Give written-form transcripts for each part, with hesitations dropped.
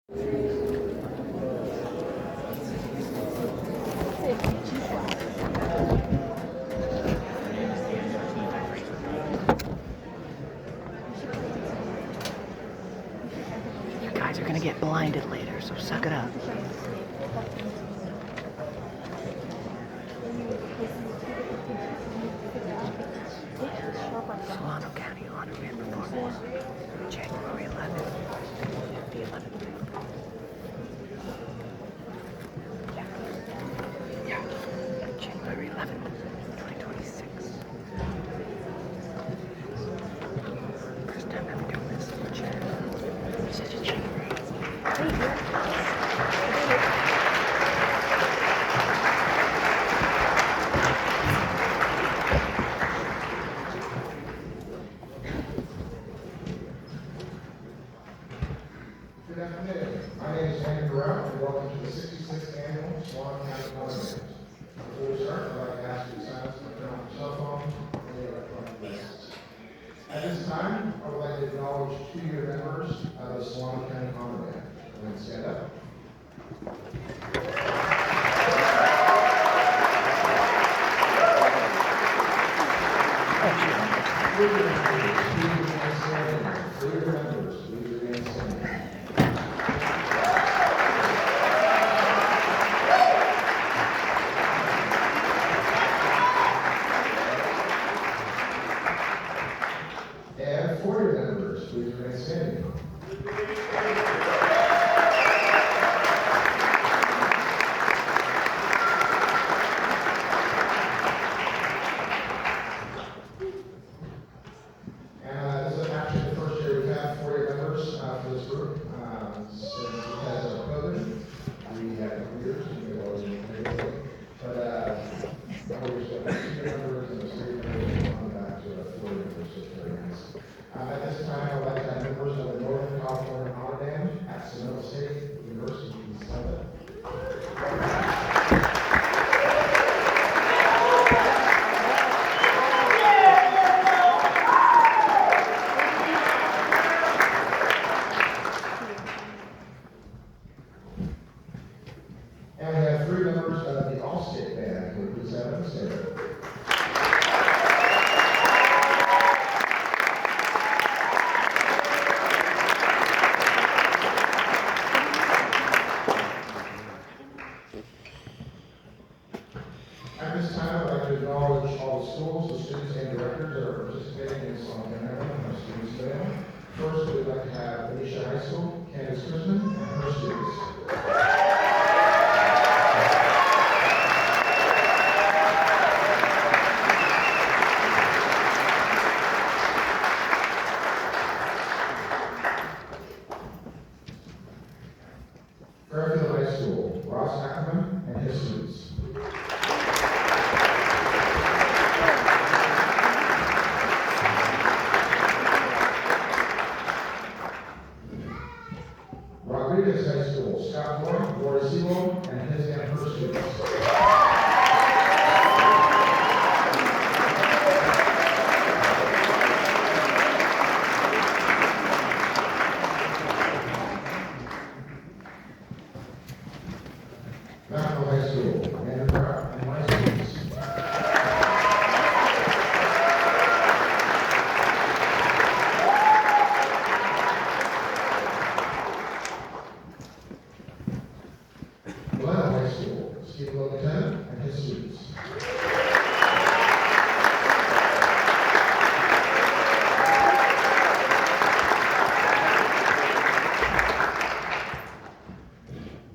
You guys are gonna get blinded later, so suck it up. Solano County Honorary Performance, January 11th, the 11th. Yeah, January 11th, 2026. First time ever doing this. Such a treat. Good afternoon. My name is Andrew Brown, and welcome to the 66th Annual Swan County Conference. Before we start, I'd like to ask you to silence and turn off your cell phone and the electronic devices. At this time, I would like to acknowledge 2-year members of the Swan County Honor Band. I'm going to stand up. Please remain standing. Please remain standing. And 4-year members, please remain standing. And this is actually the first year we've had 4-year members for this group. Since because of COVID, we had a couple years, we always been but now we're still 2-year members and the 3-year members on back to 4-year members, so it's very nice. At this time, I would like to have members of the Northern California Honor Band at Sonoma State University in Sonoma. And we have 3 members of the All-State Band who please have them stand. At this time, I'd like to acknowledge all the schools, the students, and directors that are participating in this on camera and our students today. First, we'd like to have Alicia High School, Candace Chrisman, and her students. Fairfield High School, Ross Ackerman and his students. Rodriguez High School, Scott Moore, Lori Sewell, and his and her students. National High School, Andrew Brown and my students. Glenn High School, Steve Logan and his students.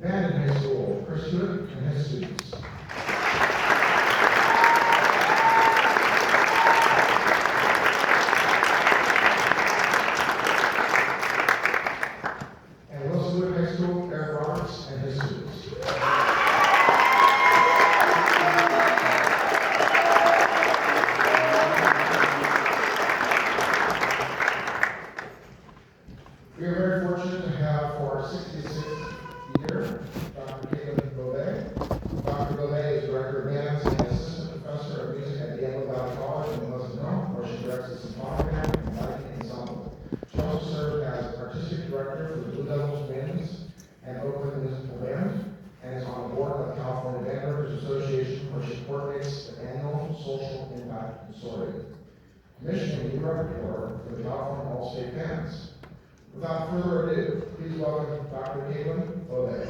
Bandon High School, Chris Stewart and his students. And Wilson High School, Eric Roberts and his students. We are very fortunate to have for our 66th year, Dr. Caitlin Beauvais. Dr. Beauvais is Director of Bands and Assistant Professor of Music at Yellow Valley College in Pleasantville, where she directs the symphonic band and lighting ensemble. She also served as Artistic Director for the Blue Devils Winds Consortium, commissioning new repertoire for the California All-State Bands. Without further ado, please welcome Dr. Caitlin Bove.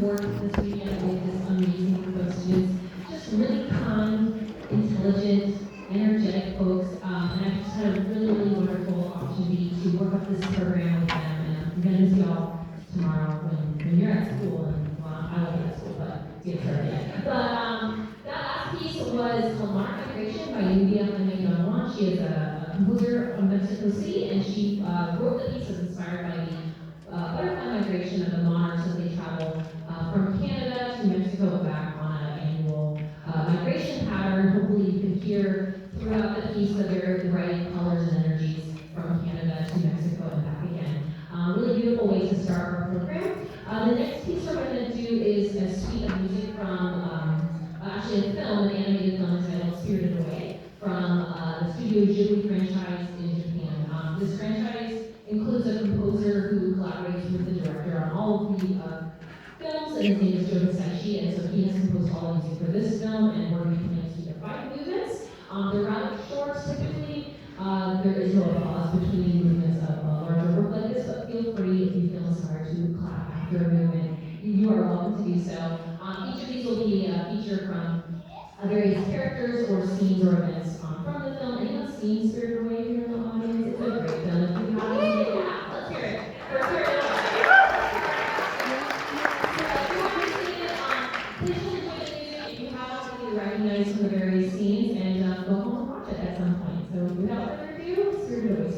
work this weekend with this amazing group of students. Just really kind, intelligent, energetic folks. And I just had a really wonderful opportunity to work up this program with them. And I'm going to miss y'all tomorrow when you're at school. And well, I won't be at school, but get started yet. But that last piece was called Monarch Migration by Nubia Hanayonwa. She is a composer from Mexico City, and she wrote the piece as inspired by the butterfly migration of the monarchs as they travel from Canada to Mexico and back on an annual migration pattern. Hopefully you can hear throughout the piece that they're writing colors and energies from Canada to Mexico and back again. Really beautiful way to start our program. The next piece we're going to do is a suite of music from actually a film, an animated film entitled Spirited Away from the Studio Ghibli franchise in Japan. This franchise includes a composer who collaborates with the director on all of the films, and his name is Joe Hisaishi, and so he has composed all the music for this film, and we're going to be playing a suite of 5 movements. They're rather short typically. There is no applause between movements of a larger work like this, but feel free if you feel inspired to clap after a movement. You are welcome to do so. Each of these will be a feature from various characters or scenes or events from the film. Anyone seen Spirited Away here in the audience? It's a great film. If you haven't, yeah, let's hear it. Let's hear it. Please enjoy the music. If you have, you recognize from the various scenes, and go home and watch it at some point. So without further ado, Spirited Away.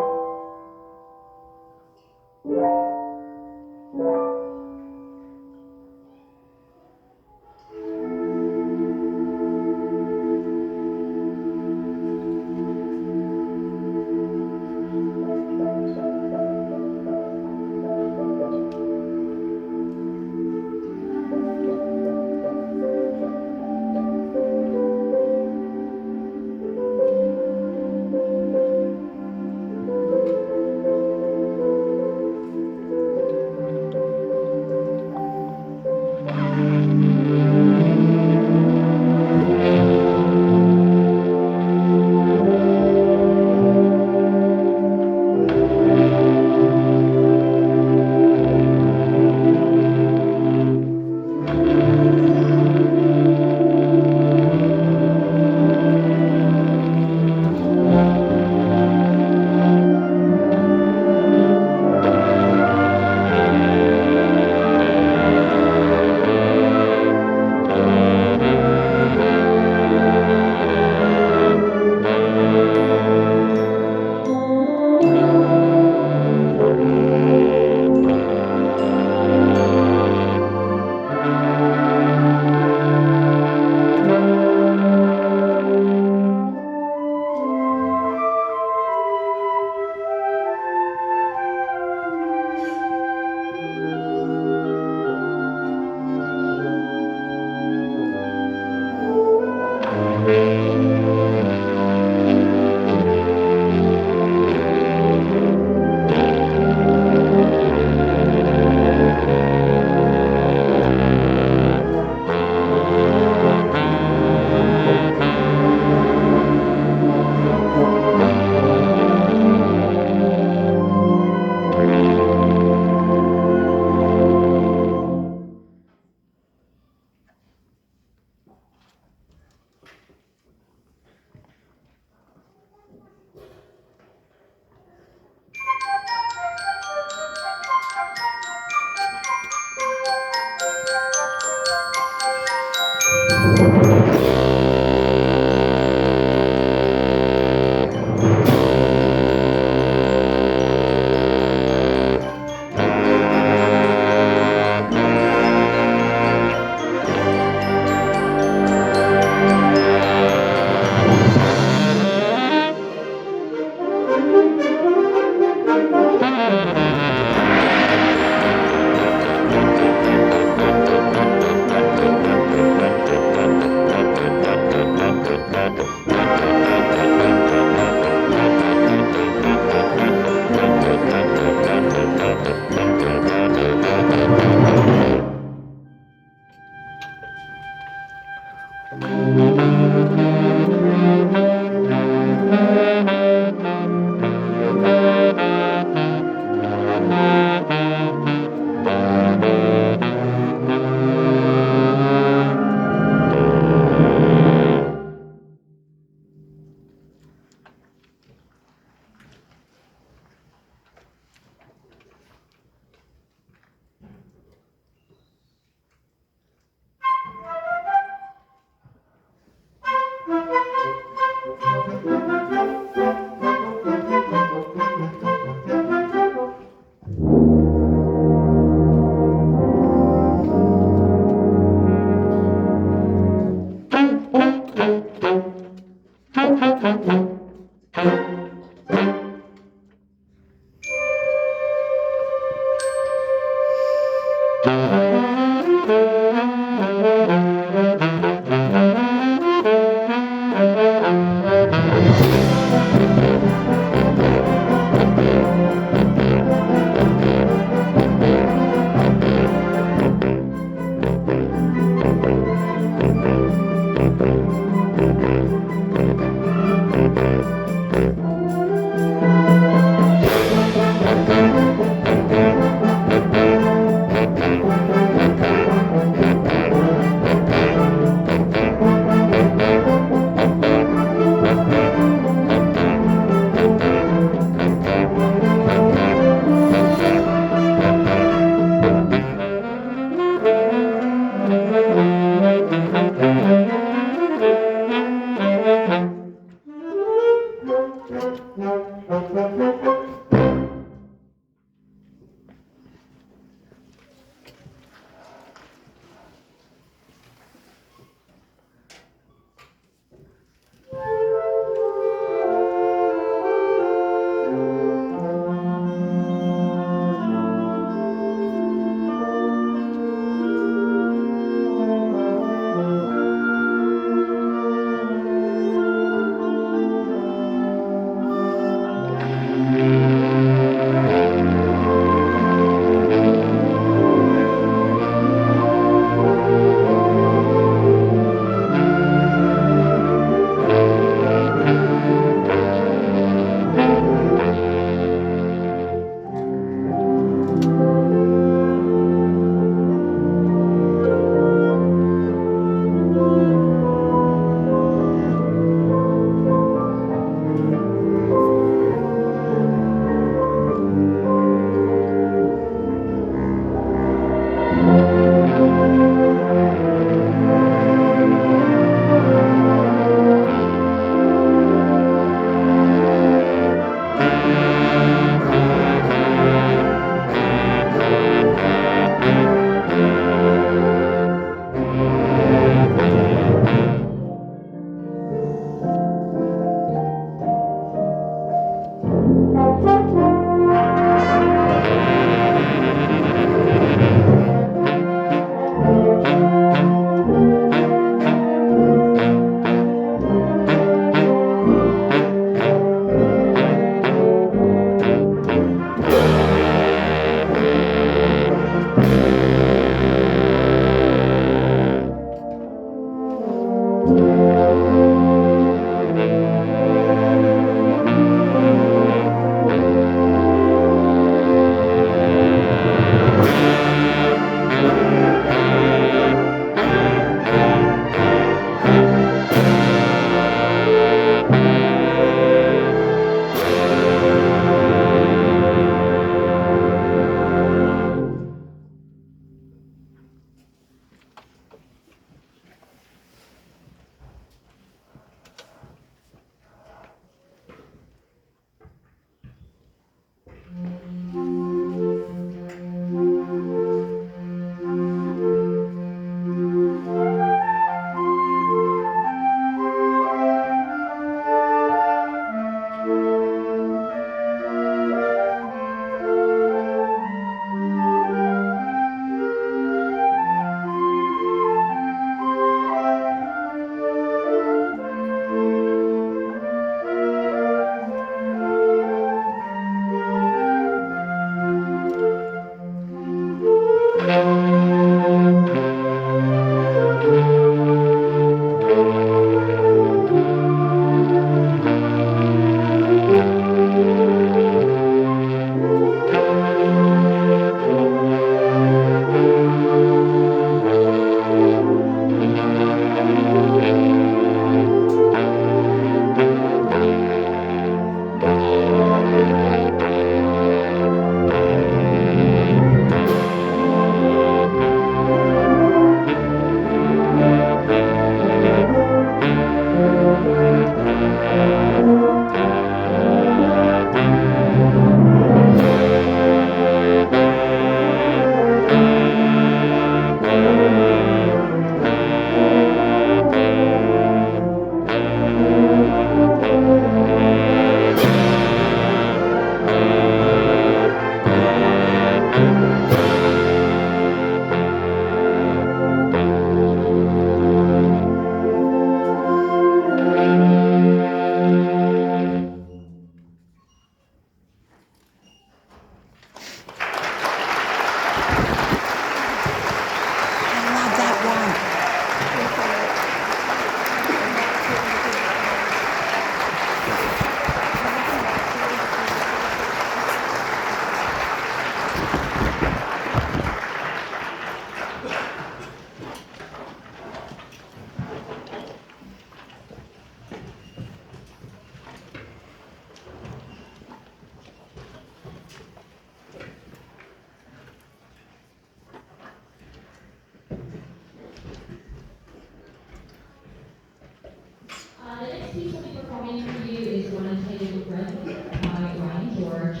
piece we'll be performing for you is one entitled Red by Ryan George.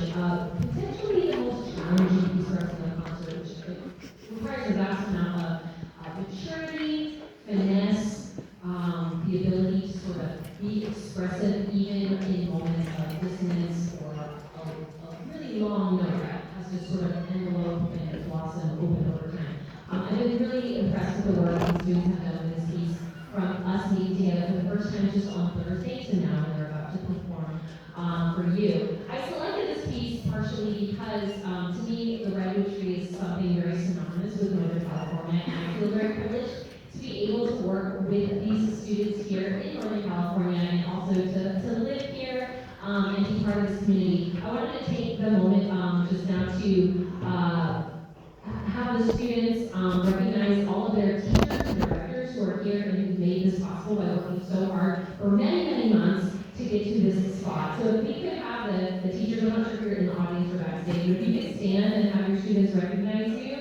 Potentially the most challenging piece for us in the concert, which requires a vast amount of maturity, finesse, the ability to sort of be expressive even in moments of dissonance or a really long note that has to sort of envelope and blossom open over time. I've been really impressed with the work the students have done with this piece, from us meeting together for the first time just on Thursday to now when they're about to perform for you. I selected this piece partially because to me the redwood tree is something very synonymous with Northern California, and I feel very privileged to be able to work with these students here in Northern California and also to live here and be part of this community. I wanted to take the moment just now to have the students recognize all of their teachers and directors who are here and who made this possible by working so hard for many, many months to get to this spot. So if we could have the teachers, I'm not sure if you're in the audience or backstage, but if you could stand and have your students recognize you.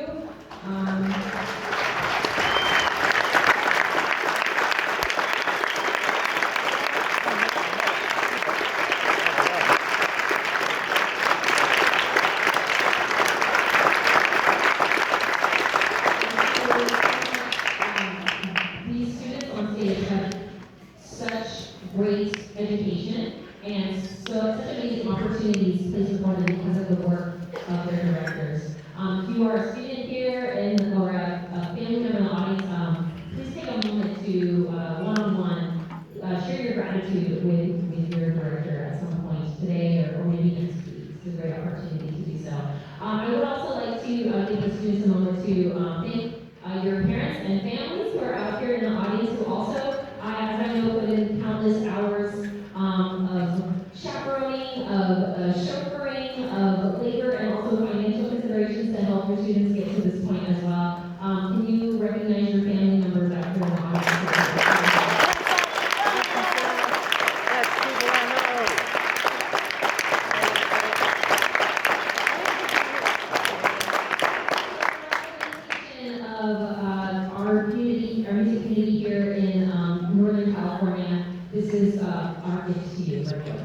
These students on stage have such great education and such amazing opportunities placed before them because of the work of their directors. If you are a student here or a family member in the audience, please take a moment to one-on-one share your gratitude with your director at some point today or maybe next week. It's a great opportunity to do so. I would also like to give the students a moment to thank your parents and families who are out here in the audience who also, as I know, put in countless hours of chaperoning, of chauffeuring, of labor, and also financial considerations to help your students get to this point as well. Can you recognize your family members out here in the audience? That's people I know. Of our community, our music community here in Northern California, this is our gift to you right here.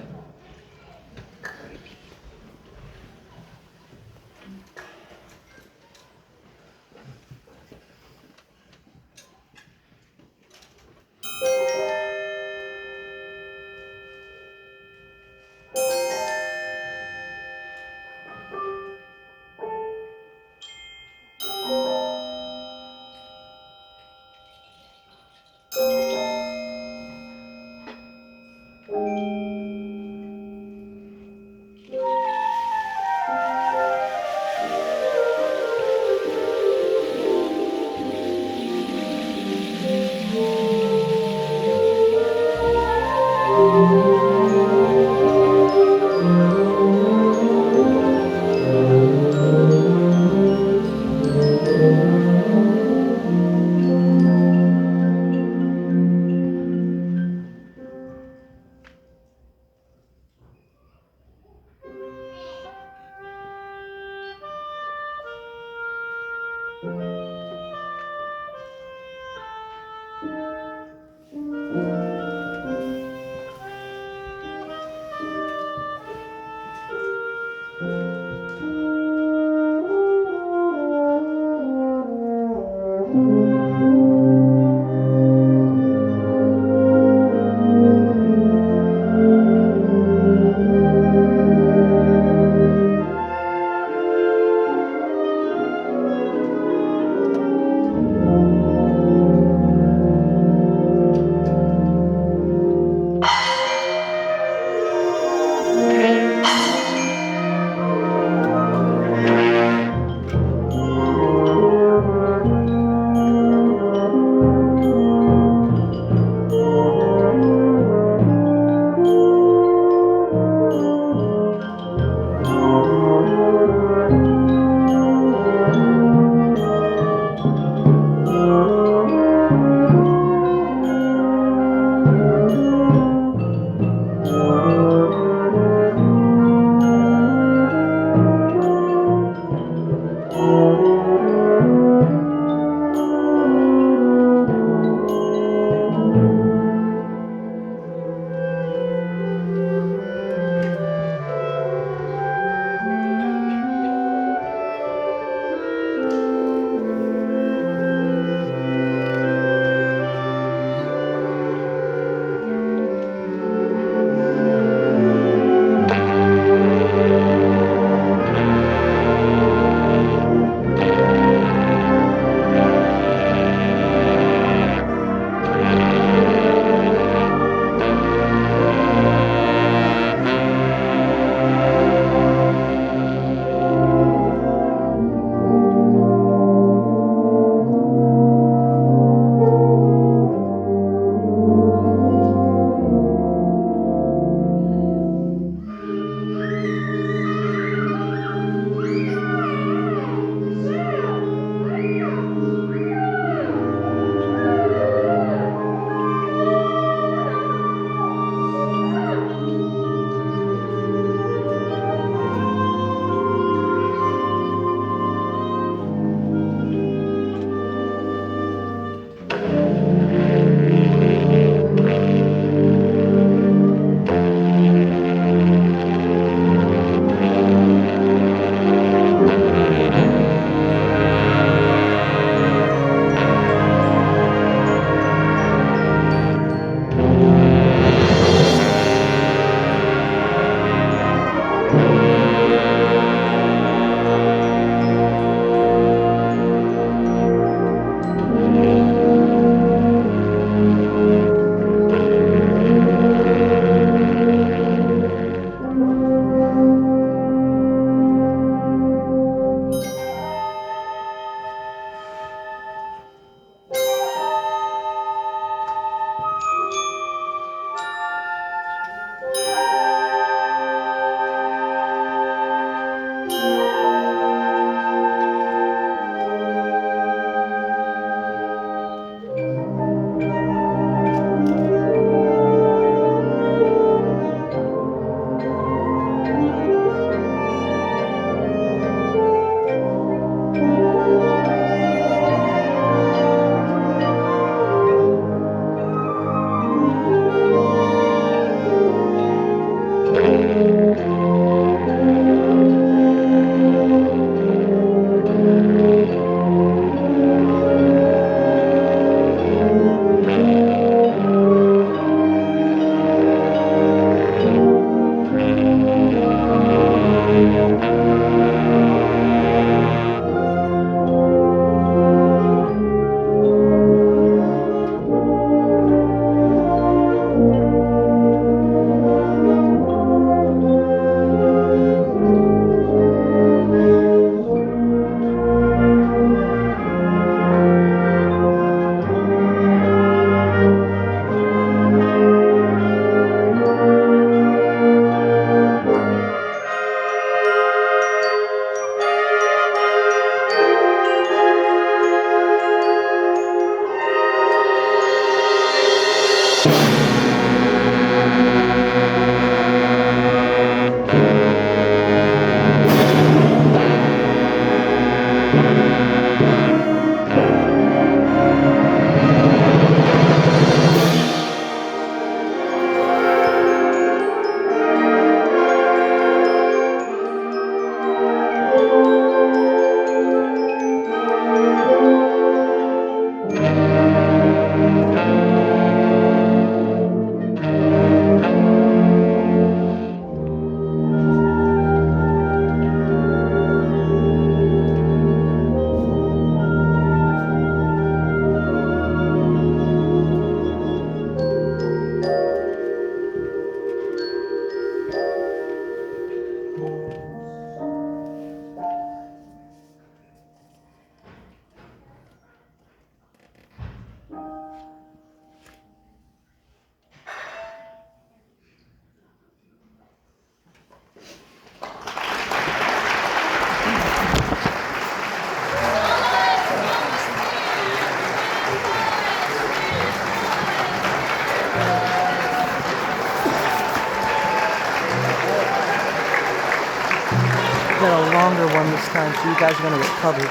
got a longer one this time, so you guys are gonna get covered.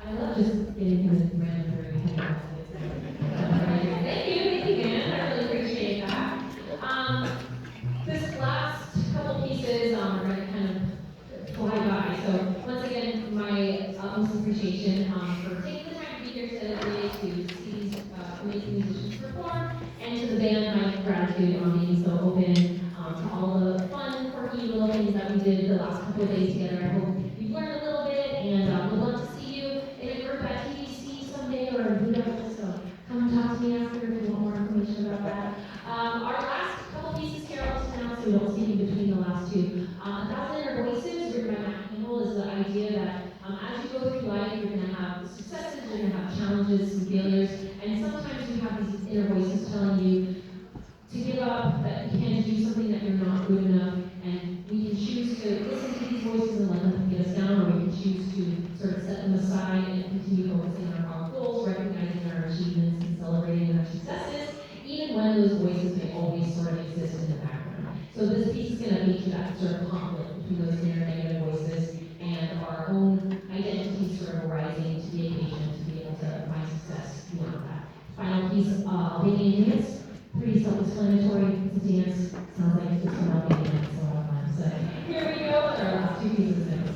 I love just getting kind of random Thank you, Dan. I really appreciate that. This last couple pieces are going to kind of fly by. So once again, my utmost appreciation for taking the time to be here today to see these amazing musicians perform, and to the band, my gratitude on being so open to all the fun, quirky little things that we did the last couple of days together. I hope you've learned a little bit, and we'd love to see you in a group at TDC someday or in Budapest. So come talk to me after if you want more information about that. Our last couple pieces here I'll just announce, so we don't speak in between the last two. A Thousand Inner Voices, written by Matt Campbell, is the idea that as you go through life, you're going to have successes, you're going to have challenges and failures, and sometimes you have these inner voices telling you to give up, that you can't do something, that you're not good enough, and we can choose to listen to these voices and let them get us down, or we can choose to sort of set them aside and continue focusing on our goals, recognizing our achievements and celebrating our successes, even when those voices may always sort of exist in the background. So this piece is going to feature that sort of conflict between those inner negative voices and our own identity sort of arising to be a patient, to be able to find success beyond that. Final piece, Albanian dance. Pretty self-explanatory. It's a dance. Sounds like it's just an Albanian dance, so I don't mind. So here we go with our last two pieces of dance.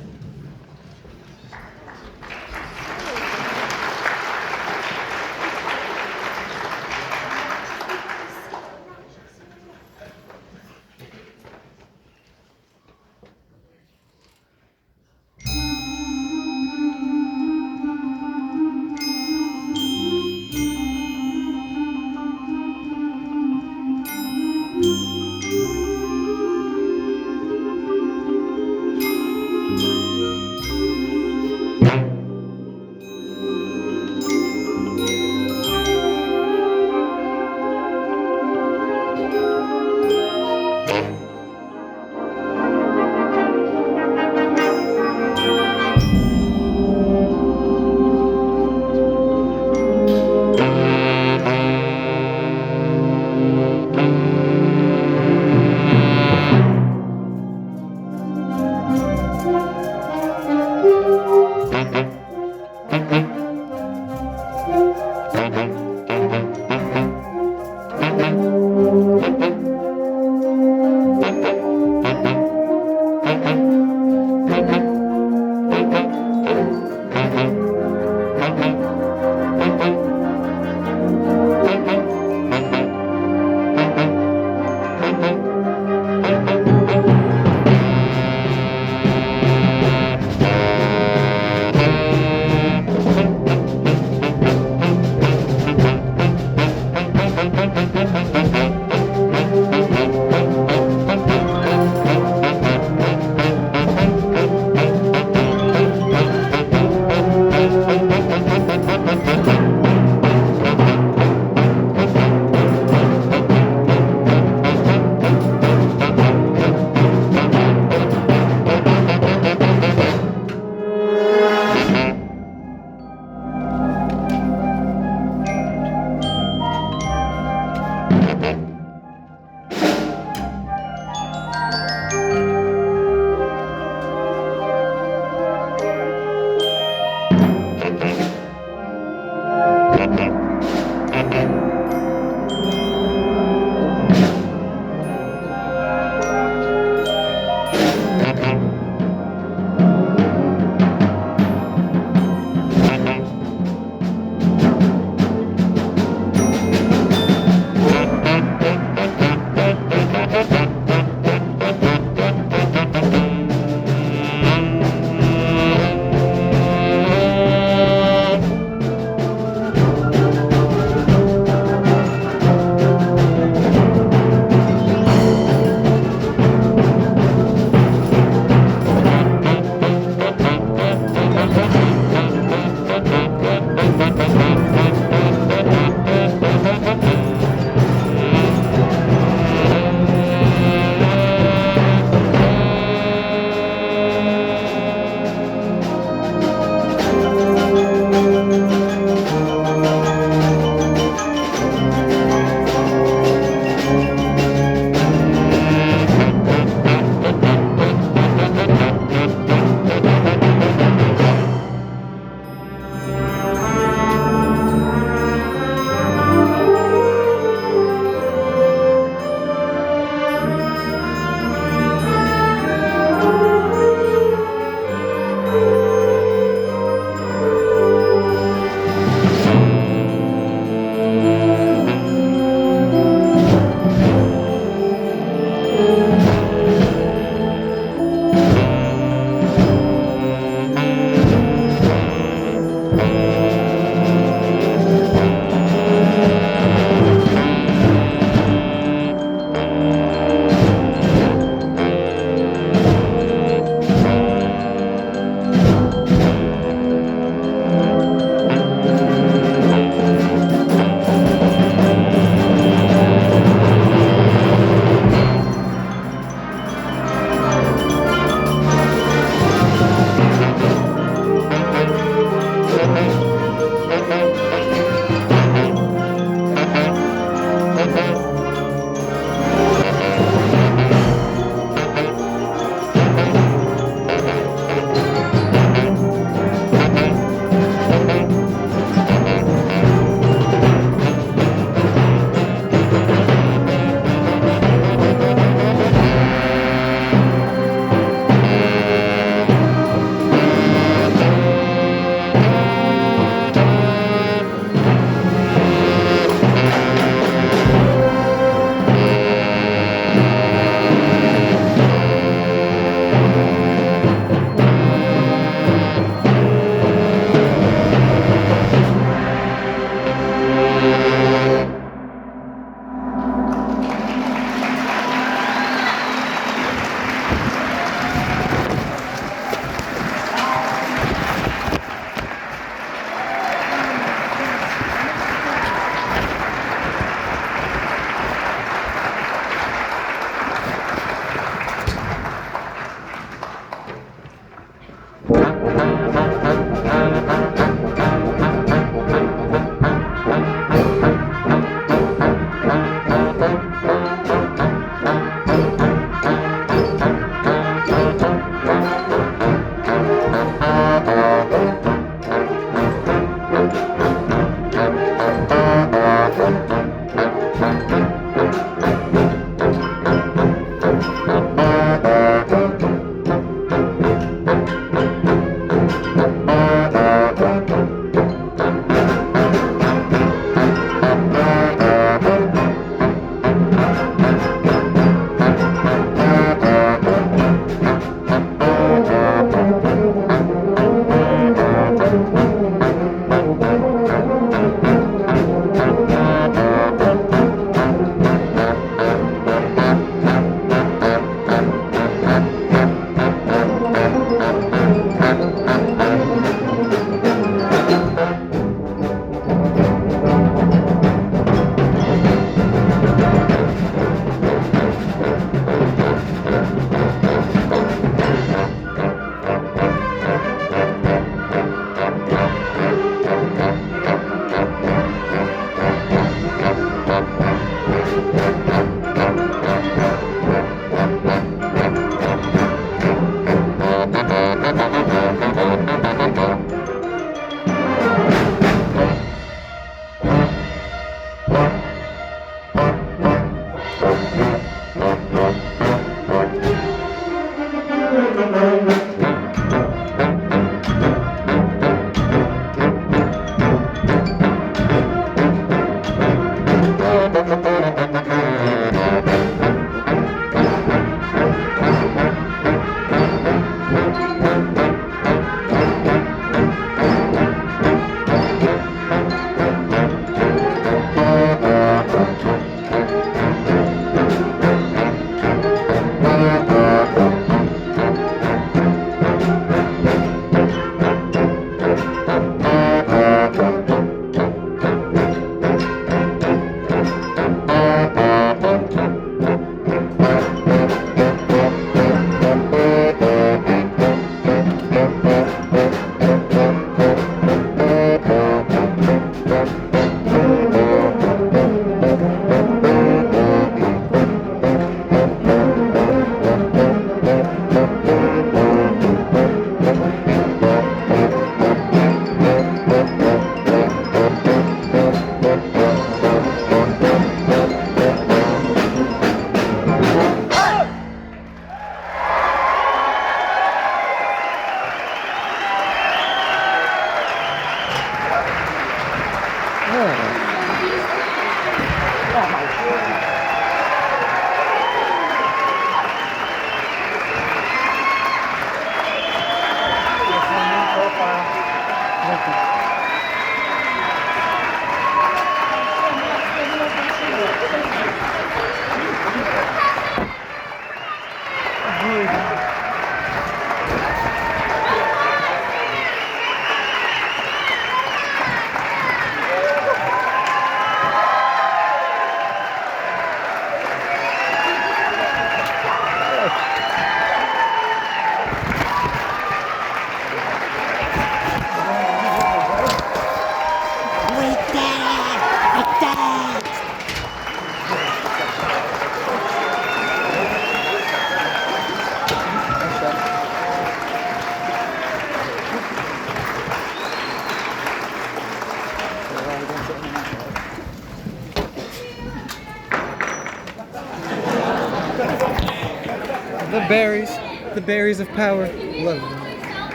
The berries of power. Love them.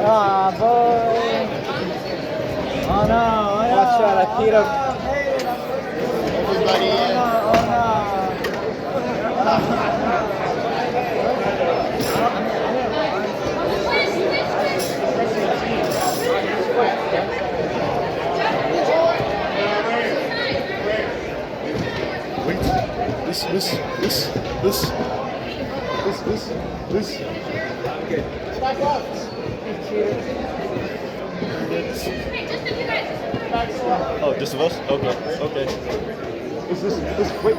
Ah, boy. Oh no, oh no. Watch out, Akira. Everybody in. Wait, this. Okay. Back up. Oh, just of us? Okay. This. Wait.